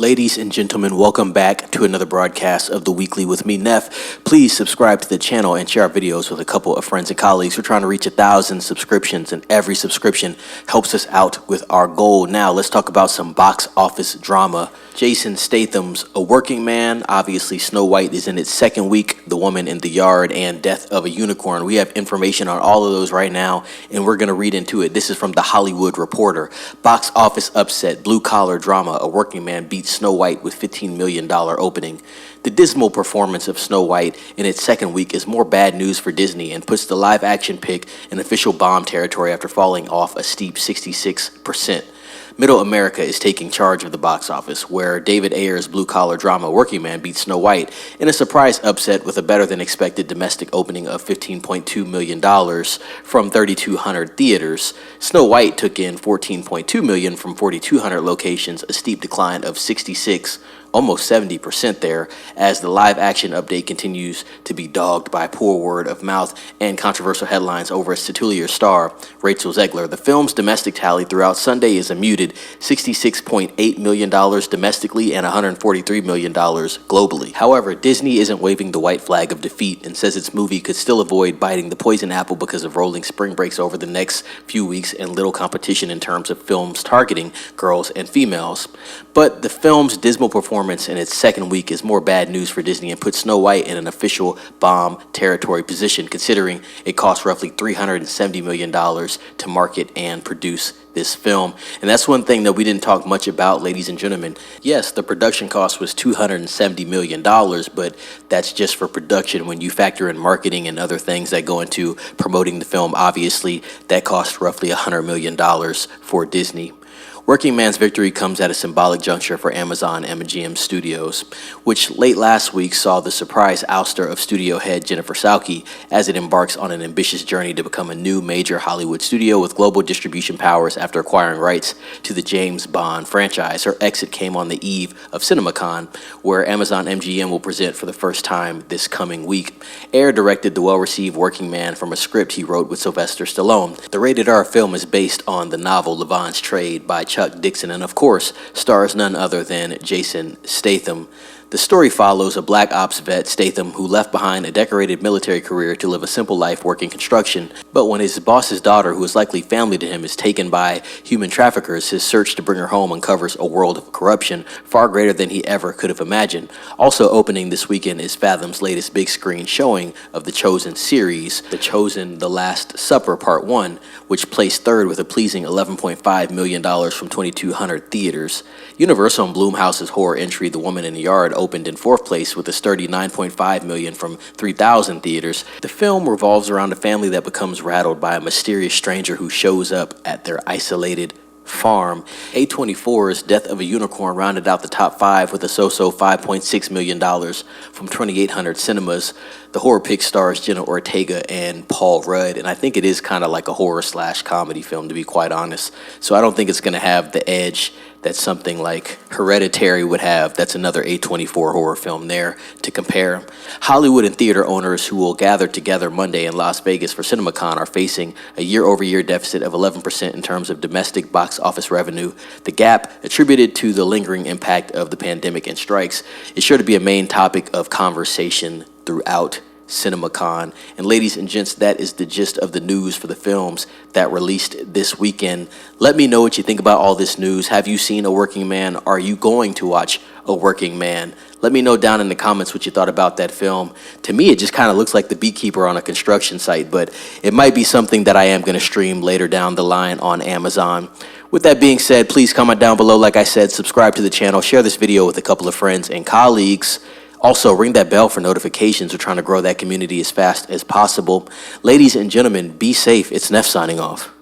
Ladies and gentlemen, welcome back to another broadcast of The Weekly with me, Neff. Please subscribe to the channel and share our videos with a couple of friends and colleagues. We're trying to reach 1,000 subscriptions, and every subscription helps us out with our goal. Now, let's talk about some box office drama. Jason Statham's A Working Man. Obviously, Snow White is in its second week, The Woman in the Yard, and Death of a Unicorn. We have information on all of those right now, and we're going to read into it. This is from The Hollywood Reporter. Box office upset, blue-collar drama. A Working Man beats Snow White with $15 million opening. The dismal performance of Snow White in its second week is more bad news for Disney and puts the live-action pick in official bomb territory after falling off a steep 66%. Middle America is taking charge of the box office, where David Ayer's blue-collar drama Working Man beats Snow White in a surprise upset with a better-than-expected domestic opening of $15.2 million from 3,200 theaters. Snow White took in $14.2 million from 4,200 locations, a steep decline of 66%. Almost 70% there, as the live-action update continues to be dogged by poor word of mouth and controversial headlines over its titular star, Rachel Zegler. The film's domestic tally throughout Sunday is a muted $66.8 million domestically and $143 million globally. However, Disney isn't waving the white flag of defeat and says its movie could still avoid biting the poison apple because of rolling spring breaks over the next few weeks and little competition in terms of films targeting girls and females. But the film's dismal performance in its second week is more bad news for Disney and puts Snow White in an official bomb territory position, considering it cost roughly $370 million to market and produce this film. And that's one thing that we didn't talk much about, ladies and gentlemen. Yes, the production cost was $270 million, but that's just for production. When you factor in marketing and other things that go into promoting the film, obviously that cost roughly $100 million for Disney. Working Man's victory comes at a symbolic juncture for Amazon MGM Studios, which late last week saw the surprise ouster of studio head Jennifer Salke as it embarks on an ambitious journey to become a new major Hollywood studio with global distribution powers after acquiring rights to the James Bond franchise. Her exit came on the eve of CinemaCon, where Amazon MGM will present for the first time this coming week. Ayer directed the well-received Working Man from a script he wrote with Sylvester Stallone. The rated R film is based on the novel Levant's Trade by Chuck Dixon, and of course stars none other than Jason Statham. The story follows a black ops vet, Statham, who left behind a decorated military career to live a simple life working construction. But when his boss's daughter, who is likely family to him, is taken by human traffickers, his search to bring her home uncovers a world of corruption far greater than he ever could have imagined. Also opening this weekend is Fathom's latest big screen showing of The Chosen series, The Chosen: The Last Supper Part 1, which placed third with a pleasing $11.5 million from 2,200 theaters. Universal and Blumhouse's horror entry The Woman in the Yard opened in fourth place with a sturdy $9.5 million from 3,000 theaters. The film revolves around a family that becomes rattled by a mysterious stranger who shows up at their isolated farm. A24's Death of a Unicorn rounded out the top five with a so-so $5.6 million from 2,800 cinemas. The horror pick stars Jenna Ortega and Paul Rudd, and I think it is kind of like a horror/comedy film, to be quite honest. So I don't think it's going to have the edge that something like Hereditary would have. That's another A24 horror film there to compare. Hollywood and theater owners who will gather together Monday in Las Vegas for CinemaCon are facing a year-over-year deficit of 11% in terms of domestic box office revenue. The gap, attributed to the lingering impact of the pandemic and strikes, is sure to be a main topic of conversation throughout CinemaCon. And ladies and gents, that is the gist of the news for the films that released this weekend. Let me know what you think about all this news. Have you seen A Working Man? Are you going to watch A Working Man? Let me know down in the comments what you thought about that film. To me, it just kind of looks like The Beekeeper on a construction site, but it might be something that I am going to stream later down the line on Amazon. With that being said, please comment down below. Like I said, subscribe to the channel, share this video with a couple of friends and colleagues. Also, ring that bell for notifications. We're trying to grow that community as fast as possible. Ladies and gentlemen, be safe. It's Neff signing off.